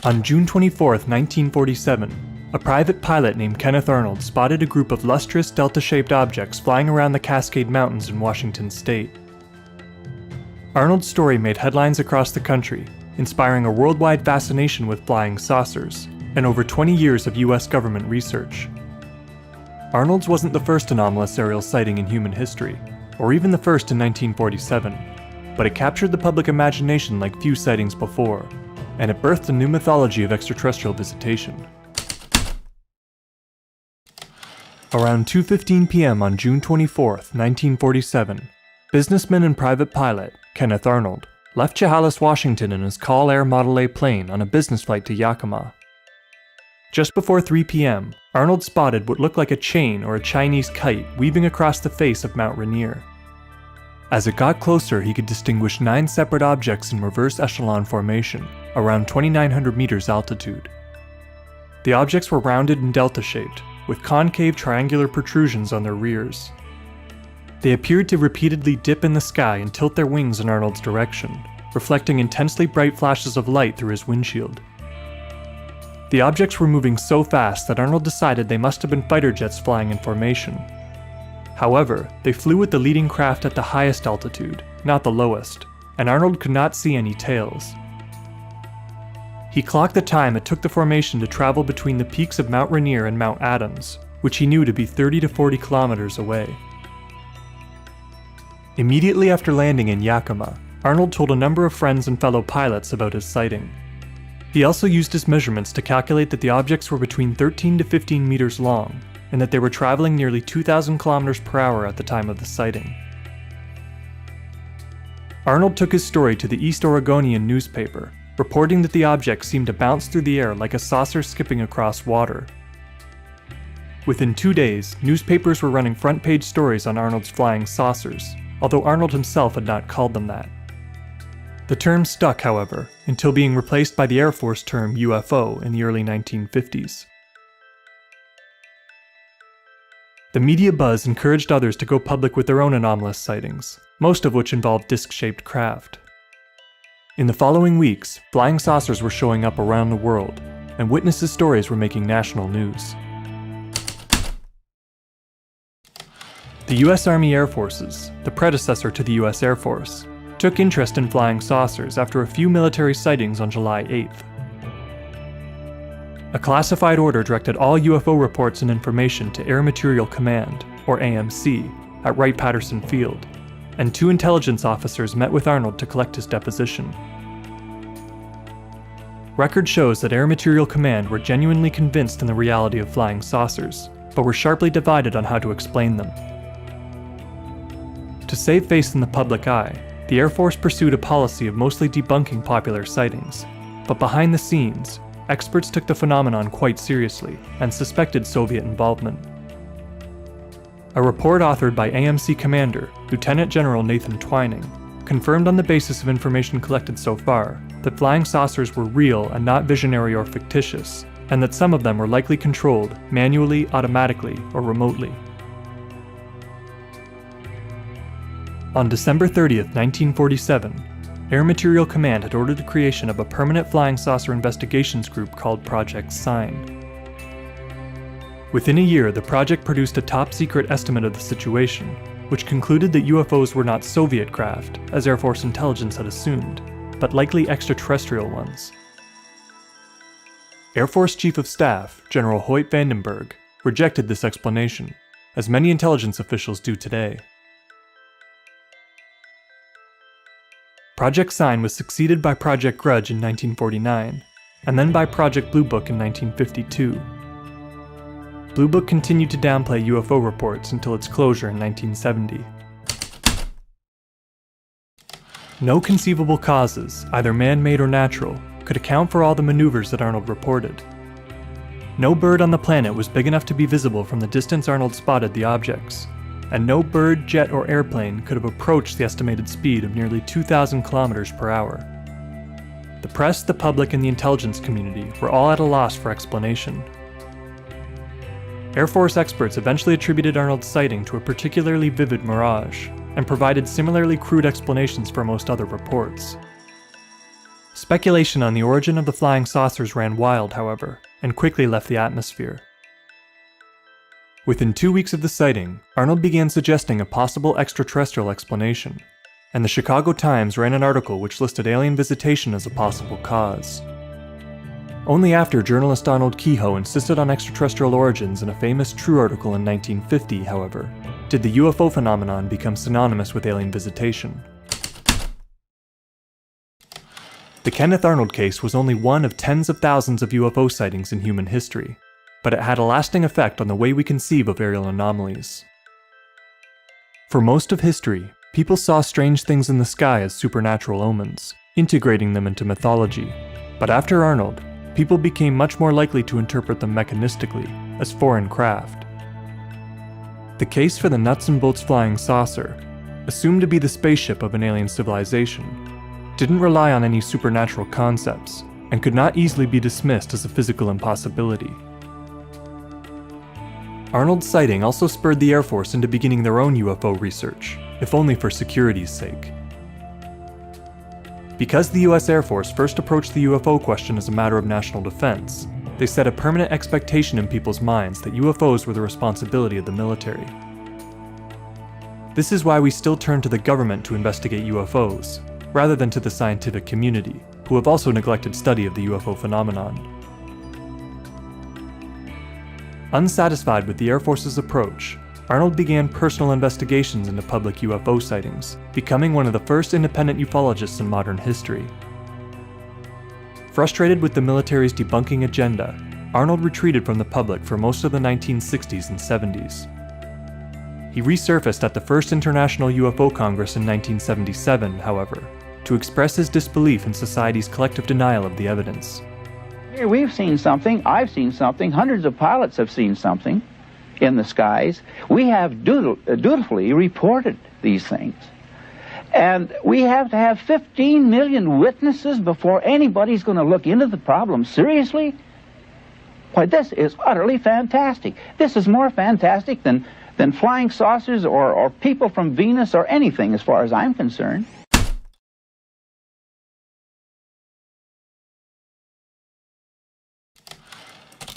On June 24, 1947, a private pilot named Kenneth Arnold spotted a group of lustrous delta-shaped objects flying around the Cascade Mountains in Washington state. Arnold's story made headlines across the country, inspiring a worldwide fascination with flying saucers, and over 20 years of US government research. Arnold's wasn't the first anomalous aerial sighting in human history, or even the first in 1947, but it captured the public imagination like few sightings before, and it birthed a new mythology of extraterrestrial visitation. Around 2:15 p.m. on June 24, 1947, businessman and private pilot Kenneth Arnold left Chehalis, Washington in his Call Air Model A plane on a business flight to Yakima. Just before 3 p.m., Arnold spotted what looked like a chain or a Chinese kite weaving across the face of Mount Rainier. As it got closer, he could distinguish 9 separate objects in reverse echelon formation, around 2,900 meters altitude. The objects were rounded and delta-shaped, with concave triangular protrusions on their rears. They appeared to repeatedly dip in the sky and tilt their wings in Arnold's direction, reflecting intensely bright flashes of light through his windshield. The objects were moving so fast that Arnold decided they must have been fighter jets flying in formation. However, they flew with the leading craft at the highest altitude, not the lowest, and Arnold could not see any tails. He clocked the time it took the formation to travel between the peaks of Mount Rainier and Mount Adams, which he knew to be 30 to 40 kilometers away. Immediately after landing in Yakima, Arnold told a number of friends and fellow pilots about his sighting. He also used his measurements to calculate that the objects were between 13 to 15 meters long, and that they were traveling nearly 2,000 kilometers per hour at the time of the sighting. Arnold took his story to the East Oregonian newspaper, reporting that the objects seemed to bounce through the air like a saucer skipping across water. Within 2 days, newspapers were running front-page stories on Arnold's flying saucers, although Arnold himself had not called them that. The term stuck, however, until being replaced by the Air Force term UFO in the early 1950s. The media buzz encouraged others to go public with their own anomalous sightings, most of which involved disc-shaped craft. In the following weeks, flying saucers were showing up around the world, and witnesses' stories were making national news. The U.S. Army Air Forces, the predecessor to the U.S. Air Force, took interest in flying saucers after a few military sightings on July 8th. A classified order directed all UFO reports and information to Air Materiel Command, or AMC, at Wright-Patterson Field, and 2 intelligence officers met with Arnold to collect his deposition. Record shows that Air Materiel Command were genuinely convinced in the reality of flying saucers, but were sharply divided on how to explain them. To save face in the public eye, the Air Force pursued a policy of mostly debunking popular sightings, but behind the scenes, experts took the phenomenon quite seriously and suspected Soviet involvement. A report authored by AMC Commander, Lieutenant General Nathan Twining, confirmed on the basis of information collected so far that flying saucers were real and not visionary or fictitious, and that some of them were likely controlled manually, automatically, or remotely. On December 30th, 1947, Air Materiel Command had ordered the creation of a permanent flying saucer investigations group called Project Sign. Within a year, the project produced a top-secret estimate of the situation, which concluded that UFOs were not Soviet craft, as Air Force intelligence had assumed, but likely extraterrestrial ones. Air Force Chief of Staff, General Hoyt Vandenberg, rejected this explanation, as many intelligence officials do today. Project Sign was succeeded by Project Grudge in 1949, and then by Project Blue Book in 1952. Blue Book continued to downplay UFO reports until its closure in 1970. No conceivable causes, either man-made or natural, could account for all the maneuvers that Arnold reported. No bird on the planet was big enough to be visible from the distance Arnold spotted the objects, and no bird, jet, or airplane could have approached the estimated speed of nearly 2,000 kilometers per hour. The press, the public, and the intelligence community were all at a loss for explanation. Air Force experts eventually attributed Arnold's sighting to a particularly vivid mirage, and provided similarly crude explanations for most other reports. Speculation on the origin of the flying saucers ran wild, however, and quickly left the atmosphere. Within 2 weeks of the sighting, Arnold began suggesting a possible extraterrestrial explanation, and the Chicago Times ran an article which listed alien visitation as a possible cause. Only after journalist Donald Keyhoe insisted on extraterrestrial origins in a famous True article in 1950, however, did the UFO phenomenon become synonymous with alien visitation. The Kenneth Arnold case was only one of tens of thousands of UFO sightings in human history, but it had a lasting effect on the way we conceive of aerial anomalies. For most of history, people saw strange things in the sky as supernatural omens, integrating them into mythology. But after Arnold, people became much more likely to interpret them mechanistically, as foreign craft. The case for the nuts and bolts flying saucer, assumed to be the spaceship of an alien civilization, didn't rely on any supernatural concepts, and could not easily be dismissed as a physical impossibility. Arnold's sighting also spurred the Air Force into beginning their own UFO research, if only for security's sake. Because the US Air Force first approached the UFO question as a matter of national defense, they set a permanent expectation in people's minds that UFOs were the responsibility of the military. This is why we still turn to the government to investigate UFOs, rather than to the scientific community, who have also neglected study of the UFO phenomenon. Unsatisfied with the Air Force's approach, Arnold began personal investigations into public UFO sightings, becoming one of the first independent ufologists in modern history. Frustrated with the military's debunking agenda, Arnold retreated from the public for most of the 1960s and 70s. He resurfaced at the first International UFO Congress in 1977, however, to express his disbelief in society's collective denial of the evidence. Here we've seen something, I've seen something, hundreds of pilots have seen something in the skies. We have dutifully reported these things. And we have to have 15 million witnesses before anybody's going to look into the problem seriously? Why, this is utterly fantastic. This is more fantastic than flying saucers or people from Venus or anything, as far as I'm concerned.